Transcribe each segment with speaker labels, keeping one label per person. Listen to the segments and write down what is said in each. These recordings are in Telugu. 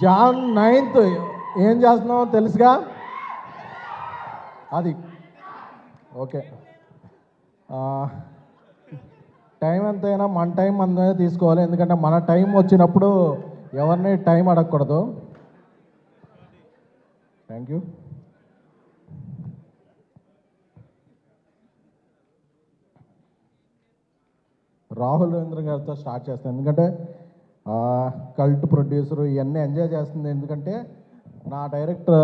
Speaker 1: జాన్ 9th ఏం చేస్తున్నామో తెలుసుగా. అది ఓకే. టైం ఎంతైనా మన టైం మన తీసుకోవాలి, ఎందుకంటే మన టైం వచ్చినప్పుడు ఎవరిని టైం అడగకూడదు. Thank you. రాహుల్ రవీంద్ర గారితో స్టార్ట్ చేస్తాను, ఎందుకంటే కల్ట్ ప్రొడ్యూసరు ఇవన్నీ ఎంజాయ్ చేస్తుంది. ఎందుకంటే నా డైరెక్టర్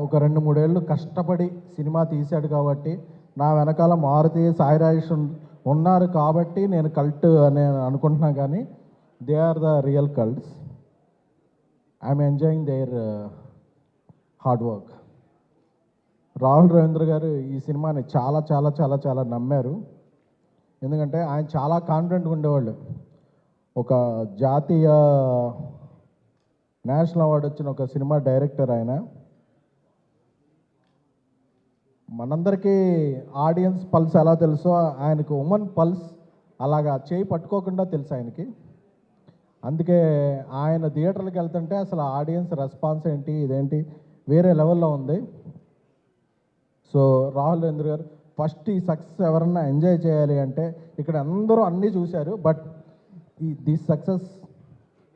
Speaker 1: ఒక 2-3 ఏళ్ళు కష్టపడి సినిమా తీశాడు కాబట్టి, నా వెనకాల మారుతి సాయి రాజేష్ ఉన్నారు కాబట్టి నేను కల్ట్ అని అనుకుంటున్నా. కానీ they are the real cults. I'm enjoying their hard work. Rahul Ravindra గారు ఈ సినిమాని చాలా చాలా చాలా చాలా నమ్మారు. ఎందుకంటే ఆయన చాలా కాన్ఫిడెంట్గా ఉండేవాళ్ళు. ఒక జాతీయ నేషనల్ అవార్డు వచ్చిన ఒక సినిమా డైరెక్టర్ ఆయన. మనందరికీ ఆడియన్స్ పల్స్ ఎలా తెలుసో ఆయనకు ఉమెన్ పల్స్ అలాగా చేయి పట్టుకోకుండా తెలుసు ఆయనకి. అందుకే ఆయన థియేటర్లకు వెళ్తుంటే అసలు ఆడియన్స్ రెస్పాన్స్ ఏంటి, ఇదేంటి వేరే లెవెల్లో ఉంది. సో రాహుల్ రవీంద్ర గారు ఫస్ట్ ఈ సక్సెస్ ఎవరన్నా ఎంజాయ్ చేయాలి అంటే, ఇక్కడ అందరూ అన్నీ చూశారు, but this success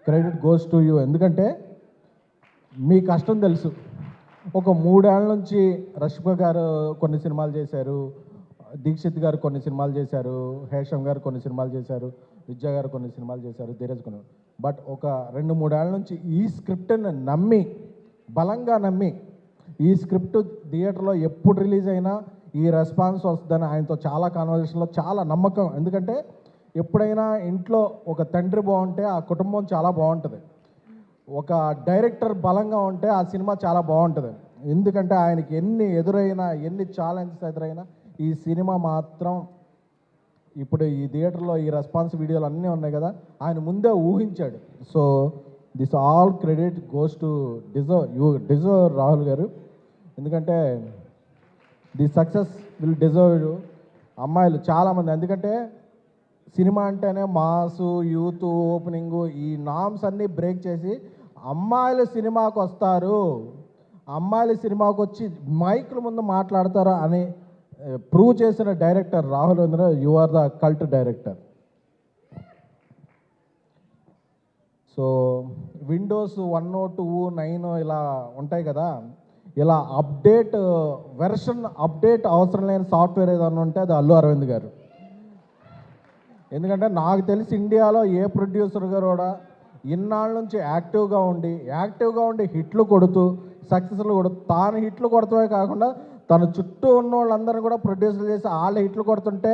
Speaker 1: credit goes to you. ఎందుకంటే మీ కష్టం తెలుసు. ఒక 3 ఏళ్ళ నుంచి రష్మిక గారు కొన్ని సినిమాలు చేశారు, దీక్షిత్ గారు కొన్ని సినిమాలు చేశారు, హేషమ్ గారు కొన్ని సినిమాలు చేశారు, విద్యా గారు కొన్ని సినిమాలు చేశారు, ధీరజ్ కొన్ని. బట్ ఒక 2-3 ఏళ్ళ నుంచి ఈ స్క్రిప్ట్ని నమ్మి, బలంగా నమ్మి, ఈ స్క్రిప్ట్ థియేటర్లో ఎప్పుడు రిలీజ్ అయినా ఈ రెస్పాన్స్ వస్తుందని ఆయనతో చాలా కాన్వర్జేషన్లో చాలా నమ్మకం. ఎందుకంటే ఎప్పుడైనా ఇంట్లో ఒక తండ్రి బాగుంటే ఆ కుటుంబం చాలా బాగుంటుంది, ఒక డైరెక్టర్ బలంగా ఉంటే ఆ సినిమా చాలా బాగుంటుంది. ఎందుకంటే ఆయనకి ఎన్ని ఎదురైనా, ఎన్ని ఛాలెంజెస్ ఎదురైనా ఈ సినిమా మాత్రం ఇప్పుడు ఈ థియేటర్లో ఈ రెస్పాన్స్ వీడియోలు అన్నీ ఉన్నాయి కదా, ఆయన ముందే ఊహించాడు. So this all credit goes to deserve Rahul గారు. ఎందుకంటే ది సక్సెస్ విల్ డిజర్వ్ అమ్మాయిలు చాలామంది. ఎందుకంటే సినిమా అంటేనే మాసు, యూత్, ఓపెనింగు, ఈ నామ్స్ అన్నీ బ్రేక్ చేసి అమ్మాయిలు సినిమాకు వస్తారు, అమ్మాయిలు సినిమాకు వచ్చి మైకుల ముందు మాట్లాడతారు అని ప్రూవ్ చేసిన director Rahul Ravindra. You are the cult director. So windows 1, 2, 9 ఇలా ఉంటాయి కదా, ఇలా వెర్షన్ అప్డేట్ అవసరం లేని సాఫ్ట్వేర్ ఏదైనా ఉంటే అది అల్లు అరవింద్ గారు. ఎందుకంటే నాకు తెలిసి ఇండియాలో ఏ ప్రొడ్యూసర్ గారు కూడా ఇన్నాళ్ళ నుంచి యాక్టివ్గా ఉండి హిట్లు కొడుతూ సక్సెస్లు కొడుతూ, తాను హిట్లు కొడతామే కాకుండా తన చుట్టూ ఉన్న వాళ్ళందరినీ కూడా ప్రొడ్యూసర్ చేసి వాళ్ళ హిట్లు కొడుతుంటే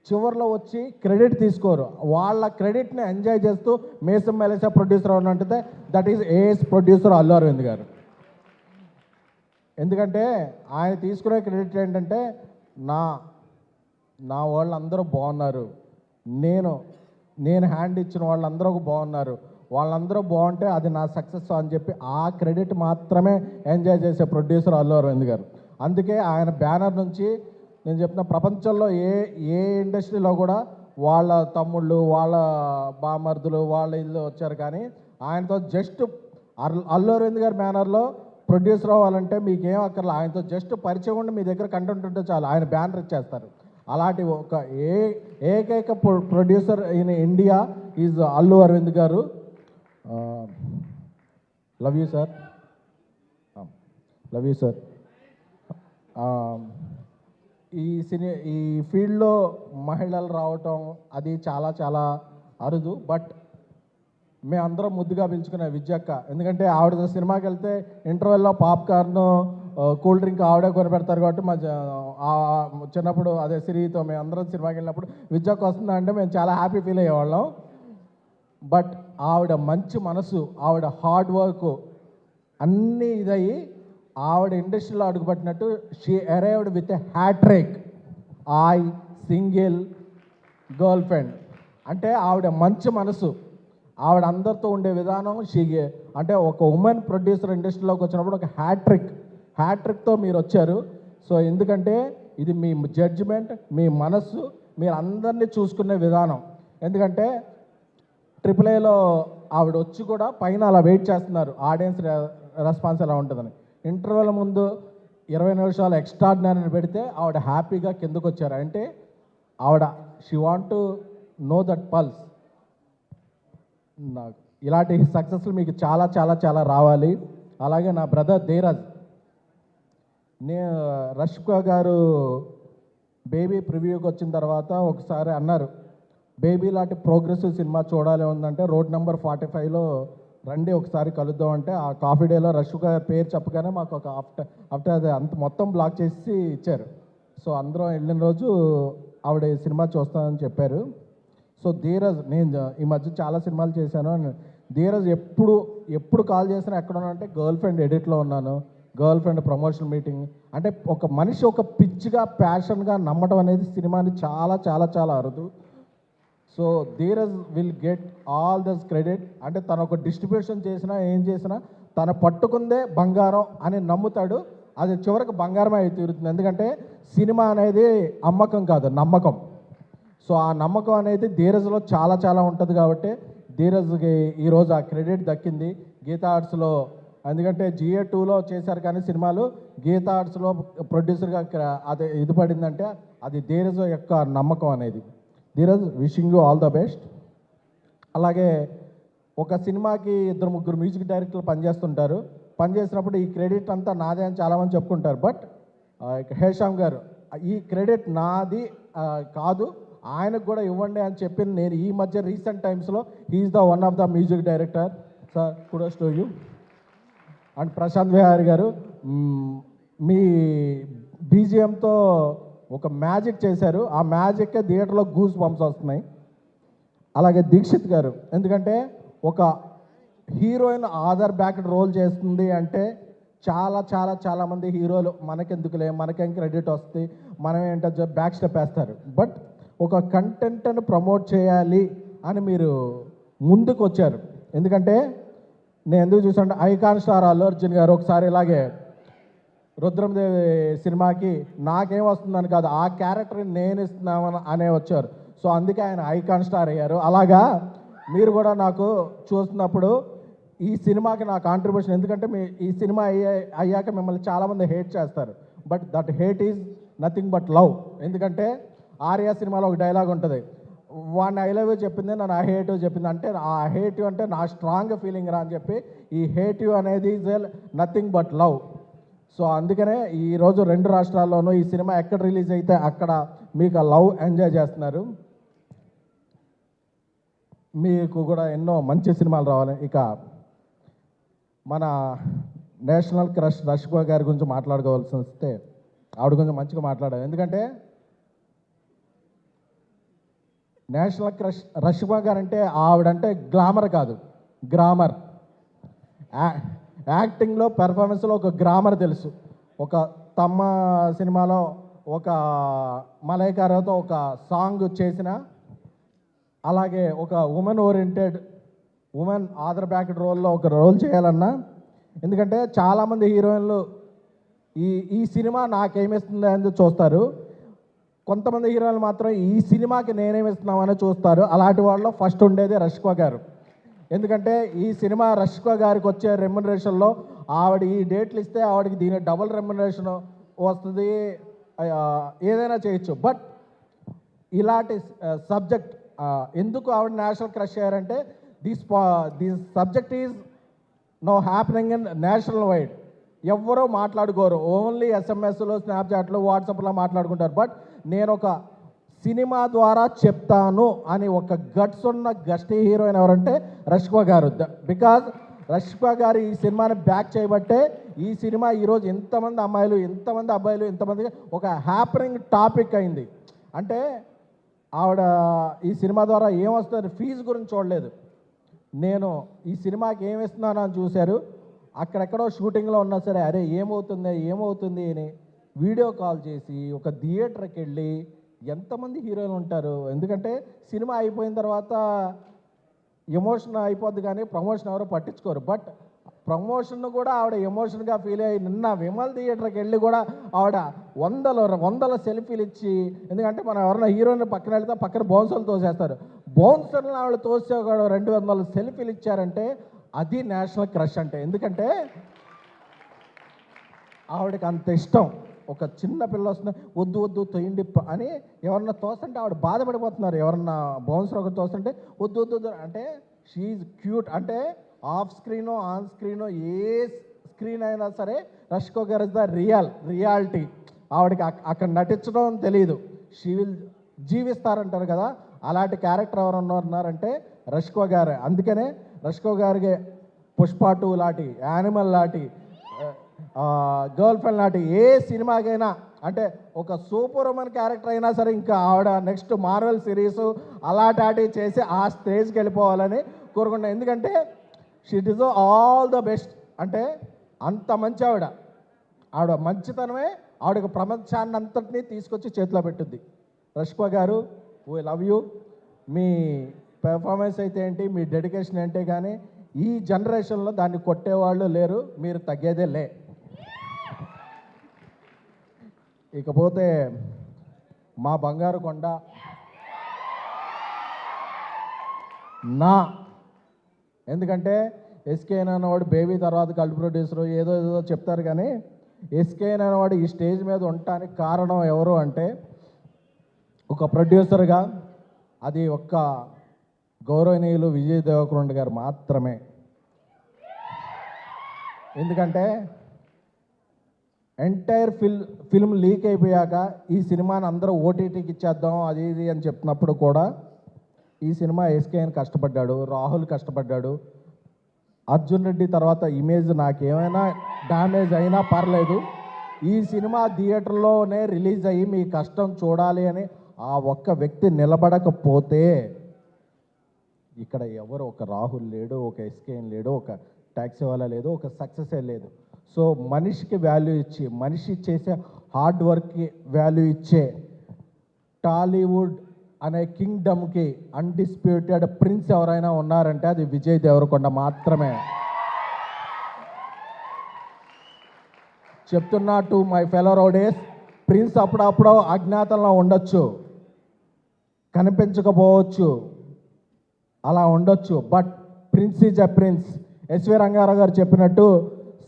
Speaker 1: చివరిలో వచ్చి క్రెడిట్ తీసుకోరు. వాళ్ళ క్రెడిట్ని ఎంజాయ్ చేస్తూ మేసం మెలేసా ప్రొడ్యూసర్ అంటే that is ace producer Allu Aravind గారు. ఎందుకంటే ఆయన తీసుకునే క్రెడిట్ ఏంటంటే నా వాళ్ళందరూ బాగున్నారు, నేను హ్యాండ్ ఇచ్చిన వాళ్ళందరూ బాగున్నారు, వాళ్ళందరూ బాగుంటే అది నా సక్సెస్ అని చెప్పి ఆ క్రెడిట్ మాత్రమే ఎంజాయ్ చేసే ప్రొడ్యూసర్ అల్లు అరవింద్ గారు. అందుకే ఆయన బ్యానర్ నుంచి నేను చెప్తున్న ప్రపంచంలో ఏ ఇండస్ట్రీలో కూడా వాళ్ళ తమ్ముళ్ళు, వాళ్ళ బామర్దులు, వాళ్ళ ఇల్లు వచ్చారు, కానీ ఆయనతో జస్ట్ అల్లు అరవింద్ గారి బ్యానర్లో ప్రొడ్యూసర్ అవ్వాలంటే మీకేం అక్కర్లా, ఆయనతో జస్ట్ పరిచయం ఉండి మీ దగ్గర కంటెంట్ ఉంటే చాలు, ఆయన బ్యానర్ ఇచ్చేస్తారు. అలాంటి ఒక ఏకైక producer in India is Allu Aravind గారు. Love you sir. ఈ ఫీల్డ్లో మహిళలు రావటం అది చాలా చాలా అరుదు. బట్ మేమందరం ముద్దుగా పిలుచుకునే విద్యక్క. ఎందుకంటే ఆవిడ సినిమాకి వెళ్తే ఇంటర్వెల్లో పాప్కార్న్, కూల్ డ్రింక్ ఆవిడే కొనిపెడతారు కాబట్టి మా చిన్నప్పుడు అదే సిరితో మేము అందరం సినిమాకి వెళ్ళినప్పుడు విద్యక్క వస్తుందా అంటే మేము చాలా హ్యాపీ ఫీల్ అయ్యేవాళ్ళం. బట్ ఆవిడ మంచి మనసు, ఆవిడ హార్డ్ వర్క్ అన్నీ ఇదయ్యి ఆవిడ ఇండస్ట్రీలో అడుగుపట్టినట్టు she arrived with a hat trick, single girlfriend. అంటే ఆవిడ మంచి మనసు, ఆవిడ అందరితో ఉండే విధానం, అంటే ఒక ఉమెన్ ప్రొడ్యూసర్ ఇండస్ట్రీలోకి వచ్చినప్పుడు ఒక హ్యాట్రిక్తో మీరు వచ్చారు. సో ఎందుకంటే ఇది మీ జడ్జిమెంట్, మీ మనస్సు, మీరు అందరినీ చూసుకునే విధానం. ఎందుకంటే AAAలో ఆవిడ వచ్చి కూడా పైన అలా వెయిట్ చేస్తున్నారు ఆడియన్స్ రెస్పాన్స్ ఎలా ఉంటుందని. ఇంటర్వ్యూల ముందు 20 నిమిషాలు ఎక్స్ట్రాడినరీ పెడితే ఆవిడ హ్యాపీగా కిందకు వచ్చారు. అంటే ఆవిడ she want to know that pulse. నాకు ఇలాంటి సక్సెస్లు మీకు చాలా చాలా చాలా రావాలి. అలాగే నా బ్రదర్ ధీరజ్, రష్మిక గారు బేబీ ప్రివ్యూకి వచ్చిన తర్వాత ఒకసారి అన్నారు, బేబీ లాంటి ప్రోగ్రెసివ్ సినిమా చూడాలి ఉందంటే రోడ్ నెంబర్ 45లో రండి ఒకసారి కలుద్దాం అంటే, ఆ కాఫీ డేలో రష్మిక గారి పేరు చెప్పగానే మాకు ఒక ఆఫ్టర్ అది అంత మొత్తం బ్లాక్ చేసి ఇచ్చారు. సో అందరం వెళ్ళిన రోజు ఆవిడ సినిమా చూస్తానని చెప్పారు. సో ధీరజ్, నేను ఈ మధ్య చాలా సినిమాలు చేశాను. ధీరజ్ ఎప్పుడు కాల్ చేసినా ఎక్కడ ఉన్నానంటే గర్ల్ ఫ్రెండ్ ఎడిట్లో ఉన్నాను, గర్ల్ ఫ్రెండ్ ప్రమోషన్ మీటింగ్. అంటే ఒక మనిషి ఒక పిచ్చిగా ప్యాషన్గా నమ్మడం అనేది సినిమాని చాలా చాలా చాలా అరుదు. So Dheeraj will get all this credit. అంటే తను ఒక డిస్ట్రిబ్యూషన్ చేసినా ఏం చేసినా తను పట్టుకుందే బంగారం అని నమ్ముతాడు. అది చివరికి బంగారమే అయి తీరుతుంది. ఎందుకంటే సినిమా అనేది అమ్మకం కాదు, నమ్మకం. సో ఆ నమ్మకం అనేది ధీరజ్లో చాలా చాలా ఉంటుంది. కాబట్టి ధీరజ్కి ఈరోజు ఆ క్రెడిట్ దక్కింది గీతా ఆర్ట్స్లో. ఎందుకంటే GA2లో చేశారు కానీ సినిమాలు, గీతా ఆర్ట్స్లో ప్రొడ్యూసర్గా అది ఇది పడిందంటే అది ధీరజ్ యొక్క నమ్మకం అనేది. Dheeraj, wishing you all the best. అలాగే ఒక సినిమాకి 2-3 మ్యూజిక్ డైరెక్టర్లు పనిచేస్తుంటారు. పనిచేసినప్పుడు ఈ క్రెడిట్ అంతా నాదే అని చాలామంది చెప్పుకుంటారు. బట్ హేషామ్ గారు, ఈ క్రెడిట్ నాది కాదు, ఆయనకు కూడా ఇవ్వండి అని చెప్పి నేను ఈ మధ్య రీసెంట్ టైమ్స్లో he's the one of the music director. Sir kudos to you. And Prashanth Vihari గారు, మీ BGMతో ఒక మ్యాజిక్ చేశారు. ఆ మ్యాజిక్కే థియేటర్లో గూస్ బంప్స్ వస్తున్నాయి. అలాగే దీక్షిత్ గారు, ఎందుకంటే ఒక హీరోయిన్ ఆధార్ బ్యాక్ రోల్ చేస్తుంది అంటే చాలా చాలా చాలామంది హీరోలు మనకెందుకులే, మనకేం క్రెడిట్ వస్తుంది, మనం ఏంటో బ్యాక్ స్టెప్ వేస్తారు. బట్ ఒక కంటెంట్ని ప్రమోట్ చేయాలి అని మీరు ముందుకు వచ్చారు. ఎందుకంటే నేను ఎందుకు చూసానంటే ఐకాన్ స్టార్ అల్లు అర్జున్ గారు ఒకసారి ఇలాగే రుద్రమదేవి సినిమాకి నాకేం వస్తుందని కాదు, ఆ క్యారెక్టర్ని నేను ఇస్తున్నామని అనే వచ్చారు. సో అందుకే ఆయన ఐకాన్ స్టార్ అయ్యారు. అలాగా మీరు కూడా నాకు చూస్తున్నప్పుడు ఈ సినిమాకి నా కాంట్రిబ్యూషన్, ఎందుకంటే ఈ సినిమా అయ్యాక మిమ్మల్ని చాలామంది హేట్ చేస్తారు. But that hate is nothing but love. ఎందుకంటే ఆర్యా సినిమాలో ఒక డైలాగ్ ఉంటుంది, వాడిని ఐ లవ్ యూ చెప్పింది, నన్ను ఐ హేట్ యూ చెప్పింది. అంటే ఆ హేట్ యూ అంటే నా స్ట్రాంగ్ ఫీలింగ్ రా అని చెప్పి, ఈ హేట్ యూ అనేది is nothing but love. So అందుకనే ఈరోజు 2 రాష్ట్రాల్లోనూ ఈ సినిమా ఎక్కడ రిలీజ్ అయితే అక్కడ మీకు ఆ లవ్ ఎంజాయ్ చేస్తున్నారు. మీకు కూడా ఎన్నో మంచి సినిమాలు రావాలి. ఇక మన నేషనల్ క్రష్ రష్మిక గారి గురించి మాట్లాడుకోవాల్సి వస్తే ఆవిడ గురించి మంచిగా మాట్లాడాలి. ఎందుకంటే నేషనల్ క్రష్ రష్మిక గారు అంటే ఆవిడంటే గ్లామర్ కాదు, గ్రామర్. యాక్టింగ్లో పెర్ఫార్మెన్స్లో ఒక గ్రామర్ తెలుసు. ఒక తమ్మ సినిమాలో ఒక మలైకారాతో ఒక సాంగ్ చేసిన, అలాగే ఒక women oriented women Aadhaar back రోల్లో ఒక రోల్ చేయాలన్నా, ఎందుకంటే చాలామంది హీరోయిన్లు ఈ సినిమా నాకేమిస్తుంది అని చూస్తారు. కొంతమంది హీరోయిన్లు మాత్రం ఈ సినిమాకి నేనేమిస్తున్నామని చూస్తారు. అలాంటి వాళ్ళలో ఫస్ట్ ఉండేది రష్మిక గారు. ఎందుకంటే ఈ సినిమా రష్మిక గారికి వచ్చే రెమ్యునరేషన్లో ఆవిడ ఈ డేట్లు ఇస్తే ఆవిడకి దీని డబుల్ రెమ్యునరేషన్ వస్తుంది, ఏదైనా చేయొచ్చు. బట్ ఇలాంటి సబ్జెక్ట్ ఎందుకు ఆవిడ నేషనల్ క్రష్ అయ్యారంటే this subject is no happening in national wide. ఎవ్వరూ మాట్లాడుకోరు, ఓన్లీ SMS, స్నాప్చాట్లు, వాట్సాప్లో మాట్లాడుకుంటారు. బట్ నేను ఒక సినిమా ద్వారా చెప్తాను అని ఒక గట్స్ ఉన్న గస్టీ హీరోయిన్ ఎవరంటే రష్మిక గారు. బికాజ్ రష్మిక గారు ఈ సినిమాని బ్యాక్ చేయబట్టే ఈ సినిమా ఈరోజు ఎంతమంది అమ్మాయిలు, ఎంతమంది అబ్బాయిలు, ఎంతమంది ఒక హ్యాపనింగ్ టాపిక్ అయింది. అంటే ఆవిడ ఈ సినిమా ద్వారా ఏమొస్తుంది, ఫీజు గురించి చూడలేదు, నేను ఈ సినిమాకి ఏమి ఇస్తున్నాను అని చూశారు. అక్కడెక్కడో షూటింగ్లో ఉన్నా సరే అరే ఏమవుతుంది అని వీడియో కాల్ చేసి ఒక థియేటర్కి వెళ్ళి, ఎంతమంది హీరోయిన్లు ఉంటారు. ఎందుకంటే సినిమా అయిపోయిన తర్వాత ఎమోషన్ అయిపోద్ది కానీ ప్రమోషన్ ఎవరో పట్టించుకోరు. బట్ ప్రమోషన్ కూడా ఆవిడ ఎమోషన్గా ఫీల్ అయ్యి నిన్న విమల్ థియేటర్కి వెళ్ళి కూడా ఆవిడ వందల సెల్ఫీలు ఇచ్చి, ఎందుకంటే మనం ఎవరైనా హీరోయిన్ పక్కన వెళ్తే పక్కన బౌన్సర్లు తోసేస్తారు, బౌన్సర్లను ఆవిడ తోసే కూడా 200 సెల్ఫీలు ఇచ్చారంటే అది నేషనల్ క్రష్ అంటే. ఎందుకంటే ఆవిడకి అంత ఇష్టం. ఒక చిన్న పిల్ల వస్తుంది, వద్దు వద్దు తొయ్యండి అని ఎవరన్నా తోస్తుంటే ఆవిడ బాధపడిపోతున్నారు. ఎవరన్నా బౌన్సర్ ఒకటి తోస్తుంటే వద్దు వద్దు అంటే షీఈ్ క్యూట్. అంటే ఆఫ్ స్క్రీనో ఆన్ స్క్రీనో ఏ స్క్రీన్ అయినా సరే రష్కో గారు ఇస్ ద రియాలిటీ. ఆవిడకి అక్కడ నటించడం తెలియదు, షీ విల్ జీవిస్తారంటారు కదా, అలాంటి క్యారెక్టర్ ఎవరు ఉన్నారంటే రష్కో గారే. అందుకనే రష్కో గారికి పుష్ప 2 లాంటి, యానిమల్ లాంటి, గర్ల్ ఫ్రెండ్ లాంటి ఏ సినిమాకైనా, అంటే ఒక సూపర్ ఉమెన్ క్యారెక్టర్ అయినా సరే ఇంకా ఆవిడ నెక్స్ట్ మార్వెల్ సిరీస్ అలాంటి చేసి ఆ స్టేజ్కి వెళ్ళిపోవాలని కోరుకుంటున్నాను. ఎందుకంటే she deserve all the best. అంటే అంత మంచి ఆవిడ మంచితనమే ఆవిడకి ప్రపంచాన్ని అంతటినీ తీసుకొచ్చి చేతిలో పెట్టుద్ది. రష్కో గారు, we love you. Me performance అయితే ఏంటి, మీ డెడికేషన్ ఏంటి, కానీ ఈ జనరేషన్లో దాన్ని కొట్టేవాళ్ళు లేరు, మీరు తగ్గేదే లే. ఇకపోతే మా బంగారు కొండ ఎందుకంటే ఎస్కేఎన్ అనేవాడు బేబీ తర్వాత కల్ట్ ప్రొడ్యూసరు ఏదో చెప్తారు, కానీ ఎస్కేఎన్ అనేవాడు ఈ స్టేజ్ మీద ఉండటానికి కారణం ఎవరు అంటే ఒక ప్రొడ్యూసర్గా అది ఒక్క గౌరవనీయులు విజయ్ దేవరకొండ గారు మాత్రమే. ఎందుకంటే ఎంటైర్ ఫిల్మ్ లీక్ అయిపోయాక ఈ సినిమాని అందరూ ఓటీటీకి ఇచ్చేద్దాం అది ఇది అని చెప్పినప్పుడు కూడా ఈ సినిమా ఎస్కేఎన్ కష్టపడ్డాడు, రాహుల్ కష్టపడ్డాడు. అర్జున్ రెడ్డి తర్వాత ఇమేజ్ నాకేమైనా డ్యామేజ్ అయినా పర్లేదు, ఈ సినిమా థియేటర్లోనే రిలీజ్ అయ్యి మీ కష్టం చూడాలి అని ఆ ఒక్క వ్యక్తి నిలబడకపోతే ఇక్కడ ఎవరు, ఒక రాహుల్ లేడు, ఒక ఎస్కేఎన్ లేడు, ఒక ట్యాక్సీ వాళ్ళ లేదు, ఒక సక్సెసే లేదు. సో మనిషికి వాల్యూ ఇచ్చి, మనిషి చేసే హార్డ్ వర్క్కి వాల్యూ ఇచ్చే టాలీవుడ్ అనే కింగ్డమ్కి అన్డిస్ప్యూటెడ్ ప్రిన్స్ ఎవరైనా ఉన్నారంటే అది విజయ్ దేవరకొండ మాత్రమే. చెప్తున్నా to my fellow rowdies, prince అప్పుడప్పుడు అజ్ఞాతంలో ఉండొచ్చు, కనిపించకపోవచ్చు, అలా ఉండొచ్చు, but prince is a prince. SV Ranga Rao గారు చెప్పినట్టు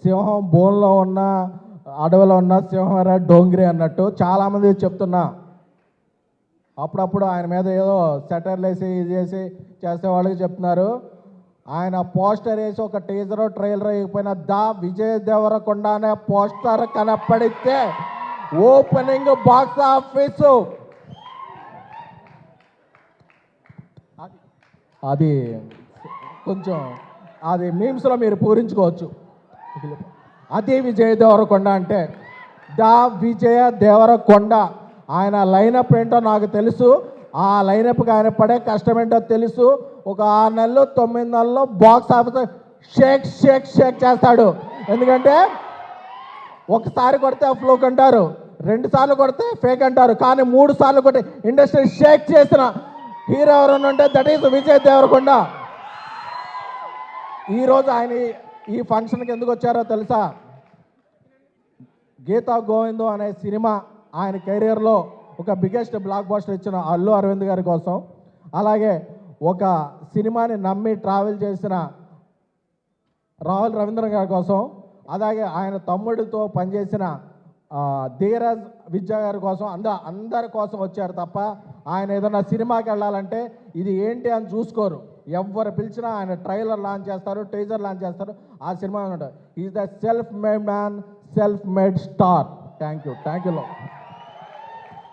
Speaker 1: సింహం బోన్లో ఉన్న అడవిలో ఉన్న సింహం డోంగ్రీ అన్నట్టు చాలామంది చెప్తున్నా, అప్పుడప్పుడు ఆయన మీద ఏదో సెటర్లు వేసి ఇది చేసే వాళ్ళకి చెప్తున్నారు. ఆయన పోస్టర్ వేసి ఒక టీజర్ ట్రైలర్ అయిపోయిన దా విజయ్ దేవరకొండ అనే పోస్టర్ కనపడితే ఓపెనింగ్ బాక్స్ ఆఫీసు అది కొంచెం అది మీమ్స్లో మీరు పూరించుకోవచ్చు. అది విజయ్ దేవరకొండ అంటే దా విజయ దేవరకొండ. ఆయన లైనప్ ఏంటో నాకు తెలుసు, ఆ లైనప్కి ఆయన పడే కష్టం ఏంటో తెలుసు. ఒక 6 నెలలు 9 నెలల్లో box office shake shake shake చేస్తాడు. ఎందుకంటే ఒకసారి కొడితే ఫ్లూక్ అంటారు, 2 సార్లు కొడితే ఫేక్ అంటారు, కానీ 3 సార్లు కొట్టి ఇండస్ట్రీ షేక్ చేసిన హీరో ఎవరైనా ఉంటే దట్ ఈస్ విజయ్ దేవరకొండ. ఈరోజు ఆయన ఈ ఫంక్షన్కి ఎందుకు వచ్చారో తెలుసా? గీతా గోవిందం అనే సినిమా ఆయన కెరీర్లో ఒక బిగ్గెస్ట్ బ్లాక్ బస్టర్ ఇచ్చిన అల్లు అరవింద్ గారి కోసం, అలాగే ఒక సినిమాని నమ్మి ట్రావెల్ చేసిన రాహుల్ రవీంద్రన్ గారి కోసం, అలాగే ఆయన తమ్ముడితో పనిచేసిన ధీరజ్ విద్యా గారి కోసం, అందరి కోసం వచ్చారు తప్ప ఆయన ఏదైనా సినిమాకి వెళ్ళాలంటే ఇది ఏంటి అని చూసుకోరు. ఎవరు పిలిచినా ఆయన ట్రైలర్ లాంచ్ చేస్తారు, టీజర్ లాంచ్ చేస్తారు, ఆ సినిమా ఉంటారు. Is the self made man, self made star. Thank you.